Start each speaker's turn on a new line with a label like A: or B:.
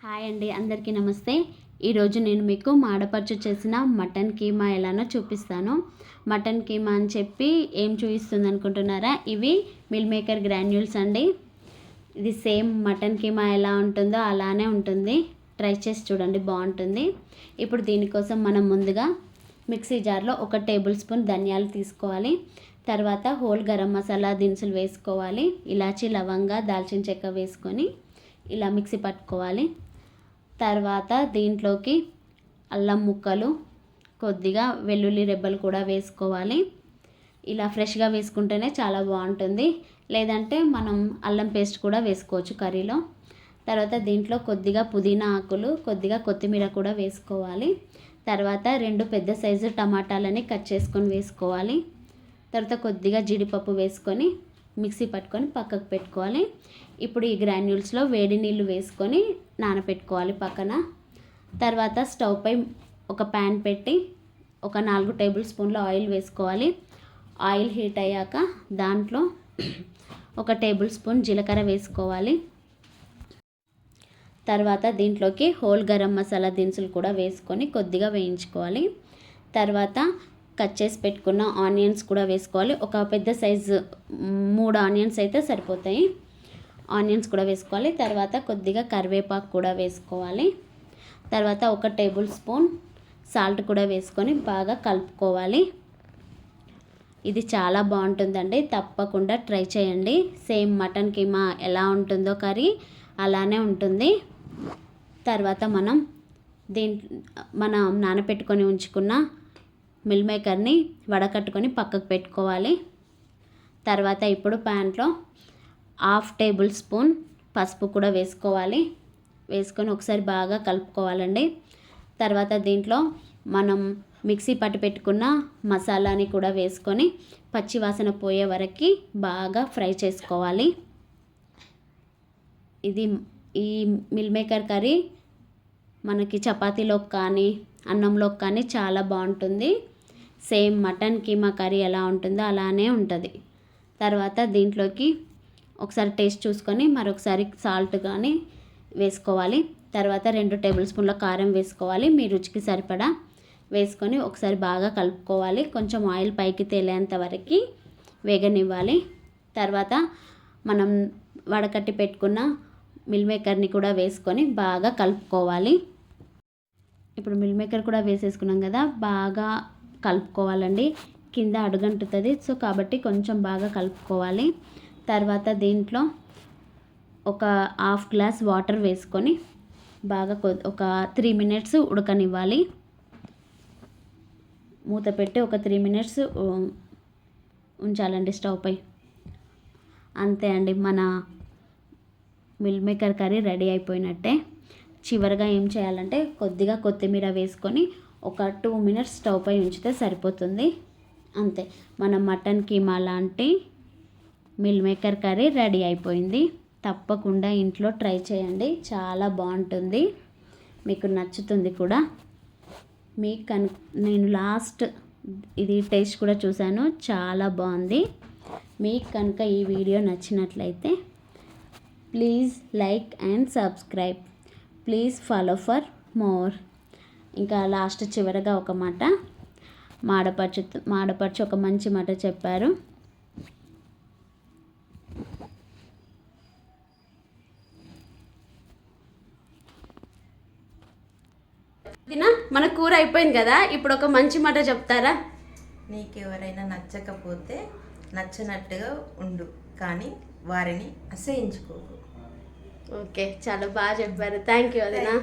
A: Hi అండి, అందరికీ నమస్తే. ఈరోజు నేను మీకు మాడపరుచు చేసిన మటన్ కీమా ఎలానో చూపిస్తాను. మటన్ కీమా అని చెప్పి ఏం చూపిస్తుంది అనుకుంటున్నారా? ఇవి మిల్ మేకర్ గ్రాన్యూల్స్ అండి. ఇది సేమ్ మటన్ కీమా ఎలా ఉంటుందో అలానే ఉంటుంది. ట్రై చేసి చూడండి, బాగుంటుంది. ఇప్పుడు దీనికోసం మనం ముందుగా మిక్సీ జార్లో 1 టేబుల్ స్పూన్ ధనియాలు తీసుకోవాలి. తర్వాత హోల్ గరం మసాలా దినుసులు వేసుకోవాలి. ఇలాచీ, లవంగా, దాల్చిన చెక్క వేసుకొని ఇలా మిక్సీ పట్టుకోవాలి. తర్వాత దీంట్లోకి అల్లం ముక్కలు, కొద్దిగా వెల్లుల్లి రెబ్బలు కూడా వేసుకోవాలి. ఇలా ఫ్రెష్గా వేసుకుంటేనే చాలా బాగుంటుంది. లేదంటే మనం అల్లం పేస్ట్ కూడా వేసుకోవచ్చు కర్రీలో. తర్వాత దీంట్లో కొద్దిగా పుదీనా ఆకులు, కొద్దిగా కొత్తిమీర కూడా వేసుకోవాలి. తర్వాత 2 పెద్ద సైజు టమాటాలని కట్ చేసుకొని వేసుకోవాలి. తర్వాత కొద్దిగా జీడిపప్పు వేసుకొని మిక్సీ పట్టుకొని పక్కకు పెట్టుకోవాలి. ఇప్పుడు ఈ గ్రాన్యూల్స్లో వేడి నీళ్ళు వేసుకొని నానబెట్టుకోవాలి పక్కన. తర్వాత స్టవ్ పై ఒక ప్యాన్ పెట్టి ఒక 4 టేబుల్ స్పూన్ల ఆయిల్ వేసుకోవాలి. ఆయిల్ హీట్ అయ్యాక దాంట్లో 1 టేబుల్ స్పూన్ జీలకర్ర వేసుకోవాలి. తర్వాత దీంట్లోకి హోల్ గరం మసాలా దినుసులు కూడా వేసుకొని కొద్దిగా వేయించుకోవాలి. తర్వాత కట్ చేసి పెట్టుకున్న ఆనియన్స్ కూడా వేసుకోవాలి. ఒక పెద్ద సైజు 3 ఆనియన్స్ అయితే సరిపోతాయి. ఆనియన్స్ కూడా వేసుకోవాలి. తర్వాత కొద్దిగా కరివేపాకు కూడా వేసుకోవాలి. తర్వాత 1 టేబుల్ స్పూన్ సాల్ట్ కూడా వేసుకొని బాగా కలుపుకోవాలి. ఇది చాలా బాగుంటుందండి, తప్పకుండా ట్రై చేయండి. సేమ్ మటన్ కీమా ఎలా ఉంటుందో కర్రీ అలానే ఉంటుంది. తర్వాత మనం నానబెట్టుకొని ఉంచుకున్న మిల్ మేకర్ని వడకట్టుకొని పక్కకు పెట్టుకోవాలి. తర్వాత ఇప్పుడు ప్యాన్లో 1/2 టేబుల్ స్పూన్ పసుపు కూడా వేసుకోవాలి. వేసుకొని ఒకసారి బాగా కలుపుకోవాలండి. తర్వాత దీంట్లో మనం మిక్సీ పట్టి పెట్టుకున్న మసాలాని కూడా వేసుకొని పచ్చి వాసన పోయే వరకు బాగా ఫ్రై చేసుకోవాలి. ఈ మిల్ మేకర్ కర్రీ మనకి చపాతీలోకి కానీ అన్నంలోకి కానీ చాలా బాగుంటుంది. సేమ్ మటన్ కీమా కర్రీ ఎలా ఉంటుందో అలానే ఉంటుంది. తర్వాత దీంట్లోకి ఒకసారి టేస్ట్ చూసుకొని మరొకసారి సాల్ట్ కానీ వేసుకోవాలి. తర్వాత 2 టేబుల్ స్పూన్ల కారం వేసుకోవాలి. మీ రుచికి సరిపడా వేసుకొని ఒకసారి బాగా కలుపుకోవాలి. కొంచెం ఆయిల్ పైకి తేలేంత వరకు వేగనివ్వాలి. తర్వాత మనం వడకట్టి పెట్టుకున్న మిల్ మేకర్ని కూడా వేసుకొని బాగా కలుపుకోవాలి. ఇప్పుడు మిల్ మేకర్ కూడా వేసేసుకున్నాం కదా, బాగా కలుపుకోవాలండి. కింద అడుగంటుతుంది, సో కాబట్టి కొంచెం బాగా కలుపుకోవాలి. తర్వాత దీంట్లో ఒక 1/2 గ్లాస్ వాటర్ వేసుకొని బాగా ఒక 3 మినిట్స్ ఉడకనివ్వాలి. మూత పెట్టి ఒక 3 మినిట్స్ ఉంచాలండి స్టవ్ పై. అంతే అండి, మన మిల్ మేకర్ కర్రీ రెడీ అయిపోయినట్టే. చివరిగా ఏం చేయాలంటే కొద్దిగా కొత్తిమీర వేసుకొని ఒక 2 మినిట్స్ స్టవ్ పై ఉంచితే సరిపోతుంది. అంతే, మన మటన్ కీమా లాంటి మిల్ మేకర్ కర్రీ రెడీ అయిపోయింది. తప్పకుండా ఇంట్లో ట్రై చేయండి, చాలా బాగుంటుంది, మీకు నచ్చుతుంది కూడా. నేను లాస్ట్ ఇది టేస్ట్ కూడా చూశాను, చాలా బాగుంది. మీకు కనుక ఈ వీడియో నచ్చినట్లయితే please like and subscribe. Please follow for more. ఇంకా లాస్ట్ చివరగా ఒక మాట, మాడపరుచు ఒక మంచి మాట చెప్పారు. మన కూర అయిపోయింది కదా, ఇప్పుడు ఒక మంచి మాట చెప్తారా?
B: నీకెవరైనా నచ్చకపోతే నచ్చనట్టుగా ఉండు, కానీ వారిని అసహించుకోకు.
A: ఓకే, చాలా బాగా చెప్పారు. థ్యాంక్ యూ వదినా.